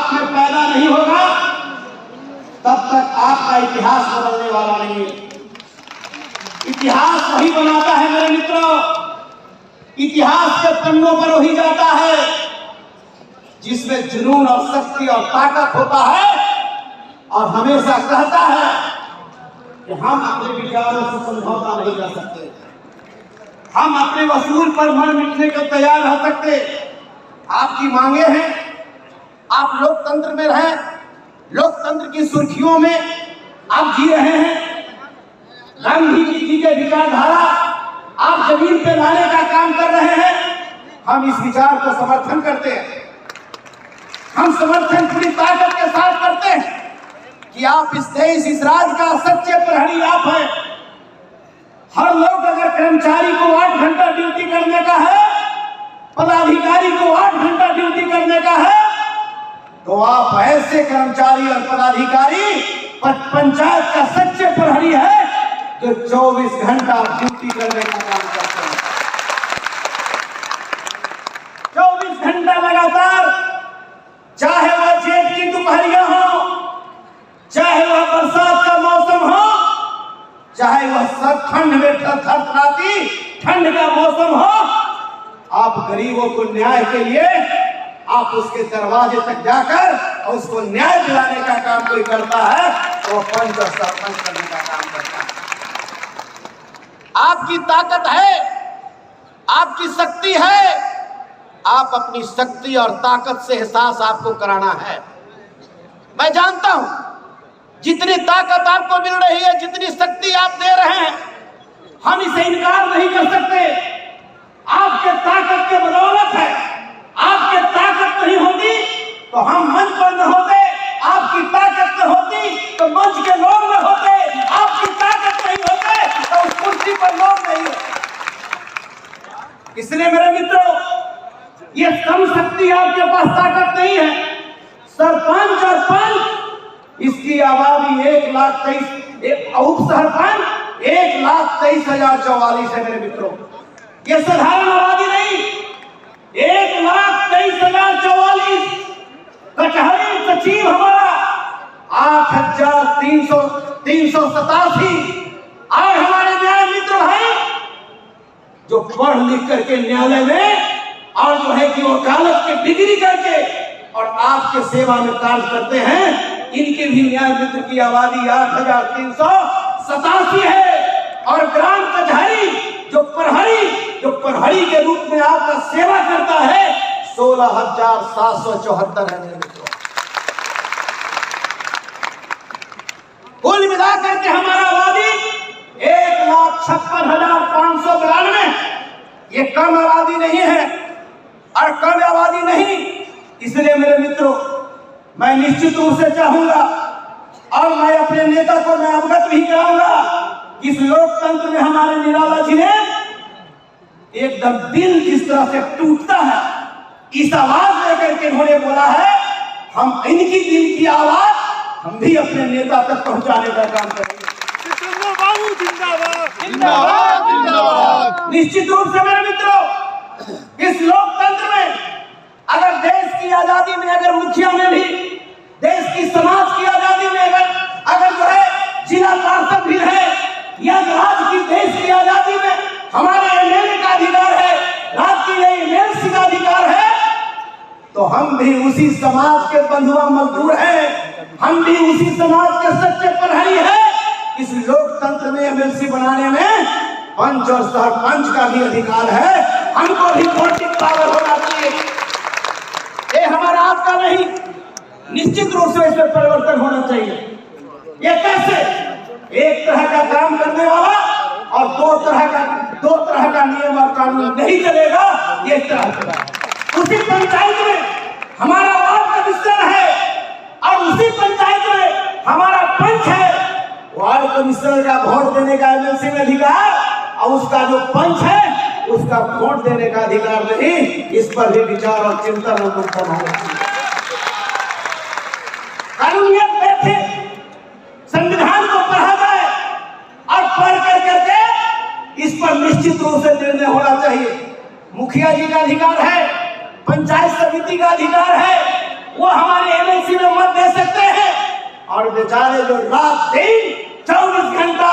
आप में पैदा नहीं होगा तब तक आपका इतिहास बदलने वाला नहीं है। इतिहास वही बनाता है मेरे मित्रों, इतिहास के पन्नों पर वही जाता है जिसमें जुनून और शक्ति और ताकत होता है और हमेशा कहता है कि हम अपने विचारों से समझौता नहीं कर सकते, हम अपने वसूल पर मर मिटने को तैयार रह सकते। आपकी मांगे हैं, आप लोकतंत्र में रहें, लोकतंत्र की सुर्खियों में आप जी रहे हैं, गांधी जी के विचारधारा आप जमीन पे लाने का काम कर रहे हैं। हम इस विचार को समर्थन करते हैं, हम समर्थन पूरी ताकत के साथ करते हैं कि आप इस देश इस राज्य का सच्चे प्रहरी आप हैं। हर लोग अगर कर्मचारी को 8 घंटा ड्यूटी करने का है, पदाधिकारी को 8 घंटा ड्यूटी करने का है, तो आप ऐसे कर्मचारी और पदाधिकारी पंचायत का सच्चे प्रहरी है जो 24 घंटा ड्यूटी करने का काम करते हैं। 24 घंटा लगातार, चाहे वह जेठ की दोपहरियां हो, चाहे वह बरसात का मौसम हो, चाहे वह सब ठंड में थरथराती ठंड का मौसम हो, आप गरीबों को न्याय के लिए आप उसके दरवाजे तक जाकर और उसको न्याय दिलाने का काम कोई करता है तो पंच और सरपंच करने का काम करता है। आपकी ताकत है, आपकी शक्ति है, आप अपनी शक्ति और ताकत से एहसास आपको कराना है। मैं जानता हूं जितनी ताकत आपको मिल रही है, जितनी शक्ति आप दे रहे हैं, हम इसे इनकार नहीं कर सकते। आपके ताकत के बदौलत है, आपके ताकत नहीं होती तो हम मंच पर न होते, आपकी ताकत न होती तो मंच के लोग न होते, आपकी ताकत नहीं होते तो उस कुर्सी पर लोग नहीं होते। इसलिए मेरे मित्रों, ये कम शक्ति आपके पास ताकत नहीं है। सरपंच और पंच इसकी आबादी 1,23,000, उप सरपंच 1,23,044 है मेरे मित्रों। ये साधारण आबादी नहीं, 1,23,044। कचहरी सचिव हमारा 8,387। आए हमारे न्याय मित्र भाई जो पढ़ लिख करके न्यायालय में और जो है कि वकालत के डिग्री करके और आपके सेवा में कार्य करते हैं, इनके भी न्याय मित्र की आबादी 8,387 है। और ग्राम कचहरी जो प्रहरी के रूप में आपका सेवा करता है 16,774 है मेरे मित्रों। कुल मिलाकर के हमारा आबादी 1,56,592। ये कम आबादी नहीं है और कम आबादी नहीं। इसलिए मेरे मित्रों, मैं निश्चित रूप से चाहूंगा और मैं अपने नेता को मैं अवगत भी कराऊंगा कि इस लोकतंत्र में हमारे निराला जी ने एकदम दिल जिस तरह से टूटता है, इस आवाज लेकर के उन्होंने बोला है हम इनकी दिल की आवाज हम भी अपने नेता तक पहुंचाने का काम करेंगे। निश्चित रूप से मेरे मित्रों, इस लोकतंत्र में अगर देश की आजादी में अगर मुखिया में भी, देश की समाज की आजादी में अगर जो है जिला पार्षद भी है, या राज्य की देश की आजादी में हमारे एमएलए का अधिकार है, राज्य की एमएलसी का अधिकार है, तो हम भी उसी समाज के बंधुआ मजदूर हैं, हम भी उसी समाज के सच्चे प्रहरी हैं। इस लोकतंत्र में एमएलसी बनाने में पंच और सरपंच का भी अधिकार है, हमको भी वोटिंग पावर होना चाहिए। ये हमारा आपका नहीं, निश्चित रूप से इसमें परिवर्तन होना चाहिए। ये कैसे? एक तरह का काम करने वाला और दो तरह का नियम और कानून नहीं चलेगा। ये तरह उसी पंचायत में हमारा वार्ड कमिश्नर है और उसी पंचायत में हमारा पंच है। वार्ड कमिश्नर का वोट देने का एमएलसी में अधिकार और उसका जो पंच है उसका वोट देने का अधिकार नहीं। इस पर भी विचार और चिंतन और मंथन होना चाहिए। कानूनियत बैठे, संविधान को पढ़ा जाए और पढ़ करके इस पर निश्चित रूप से निर्णय होना चाहिए। मुखिया जी का अधिकार है, पंचायत समिति का अधिकार है, वो हमारे एमएलसी और बेचारे जो रात दिन 24 घंटा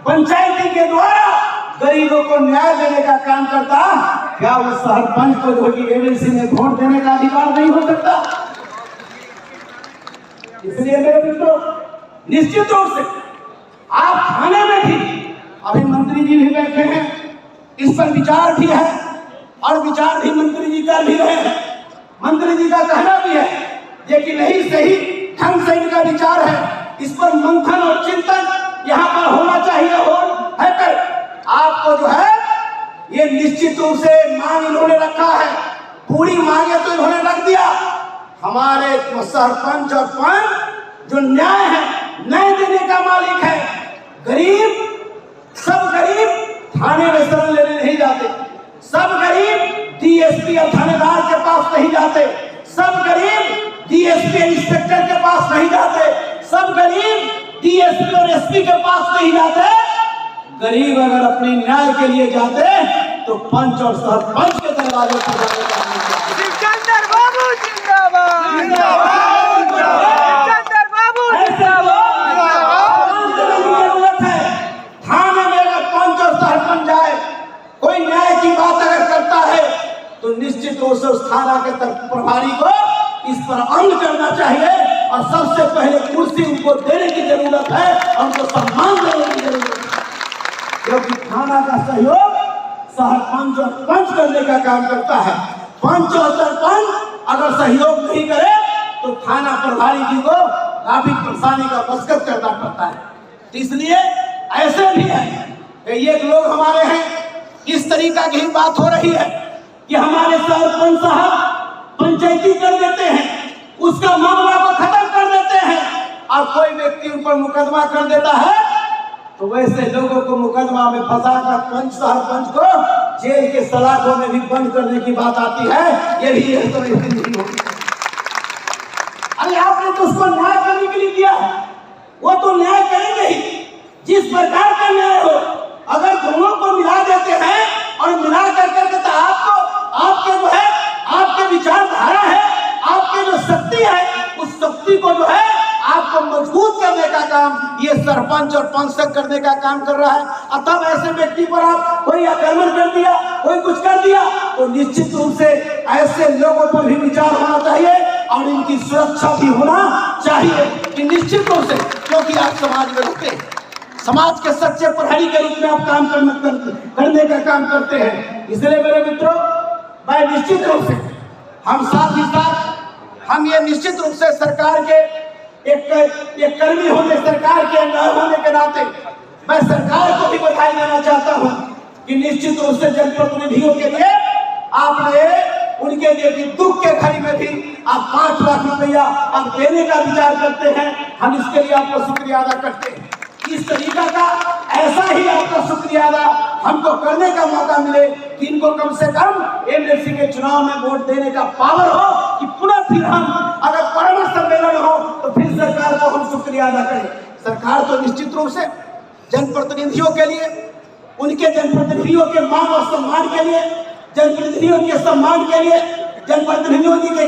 पंचायती के द्वारा गरीबों को न्याय देने का काम करता, क्या वो सरपंच को जो कि एमएलसी में वोट देने का अधिकार नहीं हो सकता? इसलिए मेरे मित्रों, निश्चित रूप से आप थाने में भी, अभी मंत्री जी भी बैठे हैं, इस पर विचार भी है और विचार भी मंत्री जी कर भी रहे हैं। मंत्री जी का कहना भी है ये कि नहीं सही ढंग से इनका विचार है, इस पर मंथन और चिंतन यहाँ पर होना चाहिए है कर आपको जो है ये निश्चित रूप से मांग इन्होंने रखा है, पूरी मांगे तो इन्होंने रख दिया। हमारे सरपंच और पंच जो न्याय है, न्याय देने का मालिक है। गरीब, सब गरीब थाने में शरण लेने नहीं जाते, सब गरीब डीएसपी और थानेदार के पास नहीं जाते, सब गरीब डीएसपी इंस्पेक्टर के पास नहीं जाते, सब गरीब डीएसपी और एसपी के पास नहीं जाते। गरीब अगर अपने न्याय के लिए जाते तो पंच और सरपंच के दरवाजे पर जाने का सिकंदर बाबू जिंदाबाद, सिकंदर बाबू जरूरत है। थाने में अगर पंच और सरपंच जाए, कोई न्याय की बात अगर करता है तो निश्चित रूप से उस थाना के प्रभारी को इस पर अमल करना चाहिए और सबसे पहले कुर्सी उनको देने की जरूरत है और उनको सम्मान देने की जरूरत है, क्योंकि थाना का सहयोग सरपंच और पंच करने का काम करता है। पंच और सरपंच अगर सहयोग नहीं करे तो थाना प्रभारी जी को काफी परेशानी का मशक्कत करना पड़ता है। इसलिए ऐसे भी है कि ये लोग हमारे हैं, इस तरीका की बात हो रही है कि हमारे सरपंच साहब पंचायती कर देते हैं, उसका मामला को खत्म कर देते हैं और कोई व्यक्ति उन पर मुकदमा कर देता है तो वैसे लोगों को मुकदमा में फंसाकर पंच सरपंच को जेल के सलाखों में भी बंद करने की बात आती है। ये भी तो नहीं होगी। अरे आपने तो उसको न्याय करने के लिए किया है, वो तो न्याय करेंगे ही जिस प्रकार का न्याय हो। अगर दोनों को मिला देते हैं और मिला करके तो आपको आपके जो है आपके विचारधारा है, आपके जो शक्ति है, उस शक्ति को जो है आपको मजबूत करने का काम ये सरपंच और पंच करने का काम कर रहा है। तब ऐसे व्यक्ति पर आप कोई आक्रमण कर दिया, कोई कुछ कर दिया तो निश्चित रूप से ऐसे लोगों पर भी विचार होना चाहिए और इनकी सुरक्षा भी होना चाहिए कि निश्चित रूप से, क्योंकि आप समाज में रहते हैं, समाज के सच्चे प्रहरी के रूप में आप काम करने का काम करते हैं। इसलिए मेरे मित्रों, मैं निश्चित रूप से हम साथ ही साथ हम ये निश्चित रूप से सरकार के एक कर्मी होने, सरकार के अंदर होने के नाते मैं सरकार को भी बधाई देना चाहता हूं कि निश्चित रूप से जनप्रतिनिधियों के लिए आपने उनके लिए भी दुख के घड़ी में भी आप 5 लाख रुपया आप देने का विचार करते हैं। हम इसके लिए आपको शुक्रिया अदा करते हैं। इस तरीका का ऐसा ही आपका शुक्रिया अदा हमको करने का मौका मिले कि इनको कम से कम एमएलसी के चुनाव में वोट देने का पावर हो कि पुनः फिर हम अगर परामर्श सम्मेलन हो तो फिर सरकार को हम शुक्रिया अदा करें। सरकार तो निश्चित रूप से जनप्रतिनिधियों के लिए, उनके जनप्रतिनिधियों के मान और सम्मान के लिए, जनप्रतिनिधियों के सम्मान के लिए, जनप्रतिनिधियों के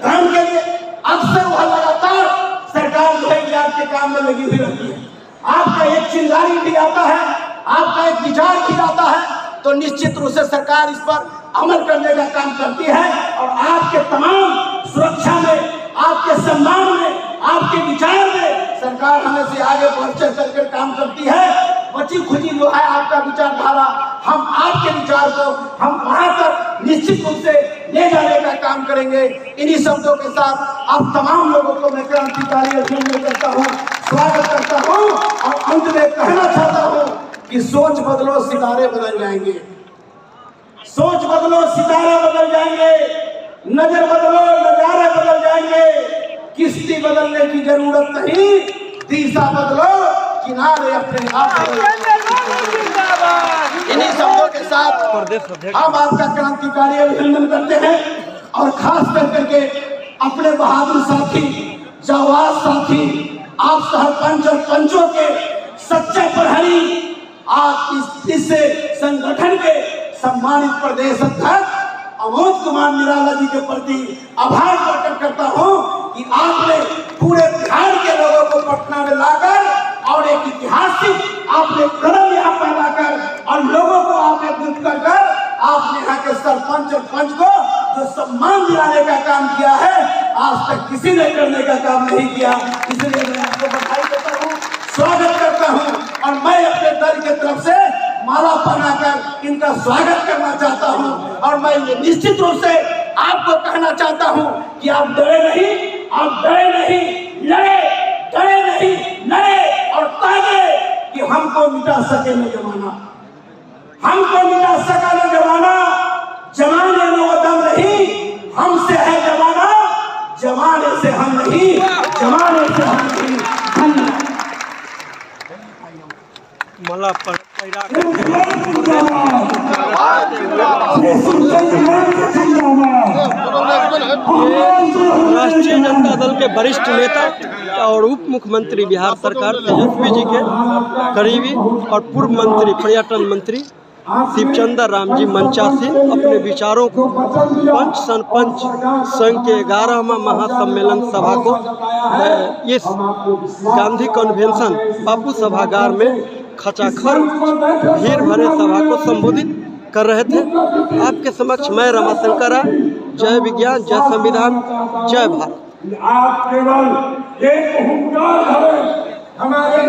काम के लिए अक्सर वह लगातार सरकार जो है आपके काम में लगी हुई रहती है। आपका एक चिंगारी भी आता है, आपका एक विचार भी आता है तो निश्चित रूप से सरकार इस पर अमल करने का काम करती है और आपके तमाम सुरक्षा में, आपके सम्मान में, आपके विचार में सरकार हमेशा आगे बढ़ चढ़कर काम करती है। बची खुची जो है आपका विचारधारा, हम आपके विचार को हम वहां तक निश्चित रूप से ले जाने का काम करेंगे। इन्हीं शब्दों के साथ आप तमाम लोगों को मैं क्रांतिकारी अभिनंदन करता हूँ, स्वागत करता हूँ और अंत में कहना चाहता हूँ कि सोच बदलो सितारे बदल जाएंगे, सोच बदलो सितारे बदल जाएंगे, नजर बदलो नजारे बदल जाएंगे। किश्ती बदलने की जरूरत नहीं, दिशा बदलो, किनारे अपने आप। इन्हीं शब्दों के साथ हम आपका क्रांतिकारी अभिनंदन करते हैं और खास करके अपने बहादुर साथी, जाबाज साथी, आप सरपंच और पंचों के सच्चे प्रहरी, आप इस संगठन के सम्मानित प्रदेश अध्यक्ष अमोद कुमार निराला जी के प्रति आभार प्रकट करता हूं कि आपने पूरे बिहार के आपने कदम यहाँ पैदा कर और लोगों को आपने बुद्ध कर आपने यहाँ के सरपंच और पंच को जो सम्मान दिलाने का काम किया है, आज तक किसी ने करने का काम नहीं किया। इसलिए मैं आपको बधाई देता हूँ, स्वागत करता हूँ और मैं अपने दल की तरफ से माला पहनाकर इनका स्वागत करना चाहता हूँ। और मैं ये निश्चित रूप से आपको कहना चाहता हूँ कि आप डरे नहीं, डरे नहीं, लड़े और तागे कि हमको मिटा सके न जमाना, हमको मिटा सका न जमाना। जमाने में वो दम नहीं, हमसे है जमाना, जमाने से हम नहीं, जमाने से हम नहीं। मला पर राष्ट्रीय जनता दल के वरिष्ठ नेता और उप मुख्यमंत्री बिहार सरकार तेजस्वी जी के करीबी और पूर्व मंत्री पर्यटन मंत्री शिवचंद्र राम जी मंचासी अपने विचारों को पंच सरपंच संघ के 11वां महासम्मेलन सभा को इस गांधी कन्वेंशन बापू सभागार में खचाखच भीड़ भरे सभा को संबोधित कर रहे थे। आपके समक्ष मैं रमाशंकर राय, जय विज्ञान, जय संविधान, जय भारत। आप केवल एक हुंकार हमारे